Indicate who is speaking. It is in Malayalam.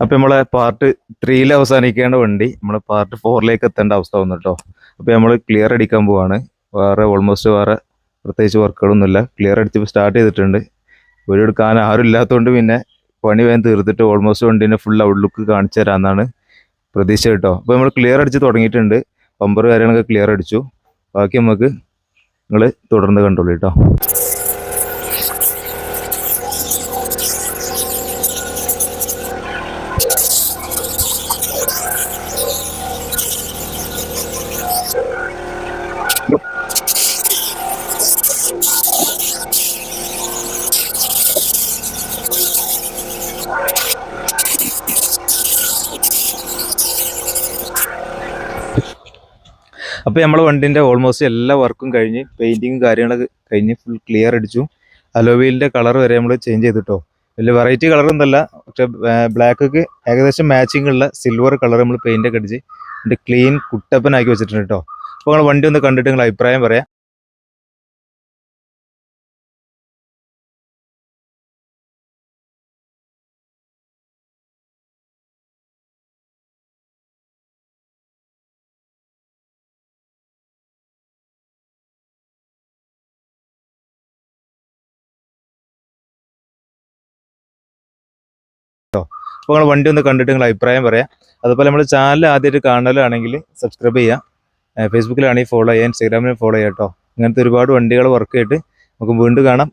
Speaker 1: അപ്പോൾ നമ്മളെ പാർട്ട് 3 അവസാനിക്കേണ്ട വണ്ടി നമ്മളെ പാർട്ട് 4 എത്തേണ്ട അവസ്ഥ വന്നു കേട്ടോ. അപ്പോൾ നമ്മൾ ക്ലിയർ അടിക്കാൻ പോവാണ്. വേറെ പ്രത്യേകിച്ച് വർക്കുകളൊന്നുമില്ല. ക്ലിയർ അടിച്ച് സ്റ്റാർട്ട് ചെയ്തിട്ടുണ്ട്. വീഡിയോ എടുക്കാൻ ആരും ഇല്ലാത്തതുകൊണ്ട് പിന്നെ പണി വേഗം തീർത്തിട്ട് ഓൾമോസ്റ്റ് വണ്ടീൻ്റെ ഫുൾ ഔട്ട്ലുക്ക് കാണിച്ചു തരാമെന്നാണ് പ്രതീക്ഷ കേട്ടോ. അപ്പോൾ നമ്മൾ ക്ലിയർ അടിച്ച് തുടങ്ങിയിട്ടുണ്ട്. ബമ്പർ കാര്യങ്ങളൊക്കെ ക്ലിയർ അടിച്ചു. ബാക്കി നമുക്ക് നിങ്ങൾ തുടർന്ന് കണ്ടോളൂ കേട്ടോ. അപ്പോൾ നമ്മൾ വണ്ടിൻ്റെ ഓൾമോസ്റ്റ് എല്ലാ വർക്കും കഴിഞ്ഞ് പെയിൻറ്റിങ്ങും കാര്യങ്ങളൊക്കെ കഴിഞ്ഞ് ഫുൾ ക്ലിയർ അടിച്ചു. അലോവീലിൻ്റെ കളർ വരെ നമ്മൾ ചേഞ്ച് ചെയ്തിട്ടോ. വലിയ വെറൈറ്റി കളറൊന്നുമല്ല, പക്ഷേ ബ്ലാക്കൊക്കെ ഏകദേശം മാച്ചിങ് ഉള്ള സിൽവർ കളർ നമ്മൾ പെയിൻ്റൊക്കെ അടിച്ച് എൻ്റെ ക്ലീൻ കുട്ടപ്പനാക്കി വെച്ചിട്ടുണ്ട് കേട്ടോ. അപ്പോൾ നിങ്ങൾ വണ്ടി ഒന്ന് കണ്ടിട്ട് നിങ്ങൾ അഭിപ്രായം പറയാം. അപ്പോൾ നിങ്ങൾ വണ്ടി ഒന്ന് കണ്ടിട്ട് നിങ്ങൾ അഭിപ്രായം പറയാം. അതുപോലെ നമ്മൾ ചാനൽ ആദ്യമായിട്ട് കാണലാണെങ്കിൽ സബ്സ്ക്രൈബ് ചെയ്യാം. ഫേസ്ബുക്കിലാണെങ്കിൽ ഫോളോ ചെയ്യാം, ഇൻസ്റ്റാഗ്രാമിൽ ഫോളോ ചെയ്യാം കേട്ടോ. ഇങ്ങനത്തെ ഒരുപാട് വണ്ടികൾ വർക്ക് ആയിട്ട് നമുക്ക് വീണ്ടും കാണാം.